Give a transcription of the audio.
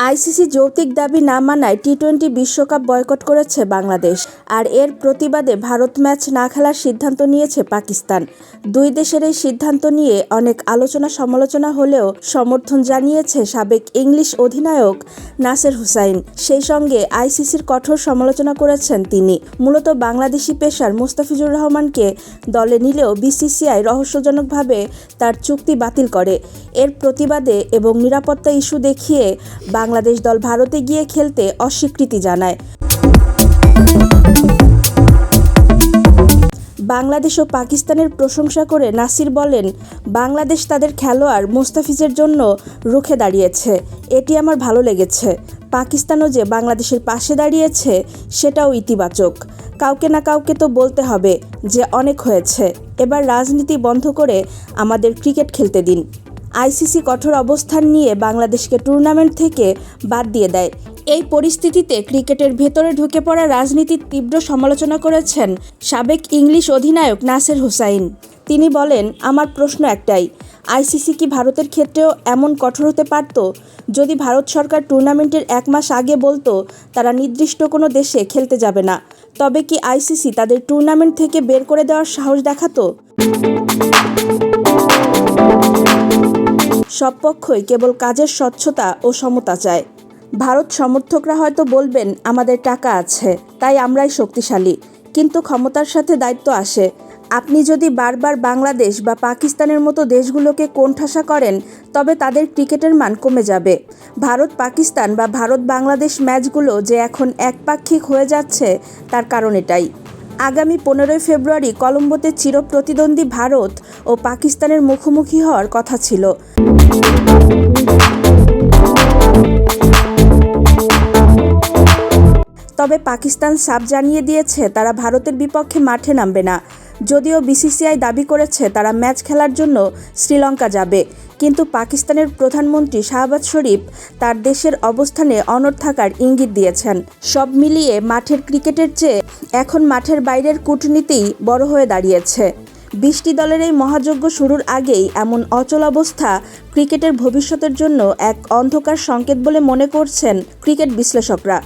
ICC যৌক্তিক দাবি না মানায় টি-20 বিশ্বকাপ বয়কট করেছে বাংলাদেশ। আর এর প্রতিবাদে ভারত ম্যাচ না খেলার সিদ্ধান্ত নিয়েছে পাকিস্তান। দুই দেশের এই সিদ্ধান্ত নিয়ে অনেক আলোচনা সমালোচনা হলেও সমর্থন জানিয়েছে সাবেক ইংলিশ অধিনায়ক নাসের হুসাইন। সেই সঙ্গে আইসিসির কঠোর সমালোচনা করেছেন তিনি। মূলত বাংলাদেশি পেসার মোস্তাফিজুর রহমানকে দলে নিলেও বিসিসিআই রহস্যজনকভাবে তার চুক্তি বাতিল করে। এর প্রতিবাদে এবং নিরাপত্তা ইস্যু দেখিয়ে বাংলাদেশ দল ভারতে গিয়ে খেলতে অস্বীকৃতি জানায়। বাংলাদেশ ও পাকিস্তানের প্রশংসা করে নাসির বলেন, বাংলাদেশ তাদের খেলোয়াড় মোস্তাফিজের জন্য রুখে দাঁড়িয়েছে, এটি আমার ভালো লেগেছে। পাকিস্তানও যে বাংলাদেশের পাশে দাঁড়িয়েছে সেটাও ইতিবাচক। কাউকে না কাউকে তো বলতে হবে যে অনেক হয়েছে, এবার রাজনীতি বন্ধ করে আমাদের ক্রিকেট খেলতে দিন। আইসিসি কঠোর অবস্থান নিয়ে বাংলাদেশকে টুর্নামেন্ট থেকে বাদ দিয়ে দেয়। এই পরিস্থিতিতে ক্রিকেটের ভেতরে ঢুকে পড়া রাজনীতির তীব্র সমালোচনা করেছেন সাবেক ইংলিশ অধিনায়ক নাসের হুসাইন। তিনি বলেন, আমার প্রশ্ন একটাই, আইসিসি কি ভারতের ক্ষেত্রেও এমন কঠোর হতে পারত? যদি ভারত সরকার টুর্নামেন্টের 1 মাস আগে বলতো তারা নির্দিষ্ট কোনো দেশে খেলতে যাবে না, তবে কি আইসিসি তাদের টুর্নামেন্ট থেকে বের করে দেওয়ার সাহস দেখাতো? সব পক্ষই কেবল কাজের স্বচ্ছতা ও সমতা চায়। ভারত সমর্থকরা হয়তো বলবেন, আমাদের টাকা আছে তাই আমরাই শক্তিশালী, কিন্তু ক্ষমতার সাথে দায়িত্ব আসে। আপনি যদি বারবার বাংলাদেশ বা পাকিস্তানের মতো দেশগুলোকে কোণঠাসা করেন তবে তাদের ক্রিকেটের মান কমে যাবে। ভারত পাকিস্তান বা ভারত বাংলাদেশ ম্যাচগুলো যে এখন একপাক্ষিক হয়ে যাচ্ছে তার কারণ এটাই। আগামী 15 ফেব্রুয়ারি কলম্বোতে চিরপ্রতিদ্বন্দ্বী ভারত ও পাকিস্তানের মুখোমুখি হওয়ার কথা ছিল। তবে পাকিস্তান সাফ জানিয়ে দিয়েছে তারা ভারতের বিপক্ষে মাঠে নামবে না। যদিও বিসিসিআই দাবি করেছে তারা ম্যাচ খেলার জন্য শ্রীলঙ্কা যাবে, কিন্তু পাকিস্তানের প্রধানমন্ত্রী শাহবাজ শরীফ তার দেশের অবস্থানে অনড় থাকার ইঙ্গিত দিয়েছেন। সব মিলিয়ে মাঠের ক্রিকেটের চেয়ে এখন মাঠের বাইরের কূটনীতিই বড় হয়ে দাঁড়িয়েছে। 20টি দলের এই মহাযজ্ঞ শুরুর আগেই এমন অচল অবস্থা ক্রিকেটের ভবিষ্যতের জন্য এক অন্ধকার সংকেত বলে মনে করছেন ক্রিকেট বিশ্লেষকরা।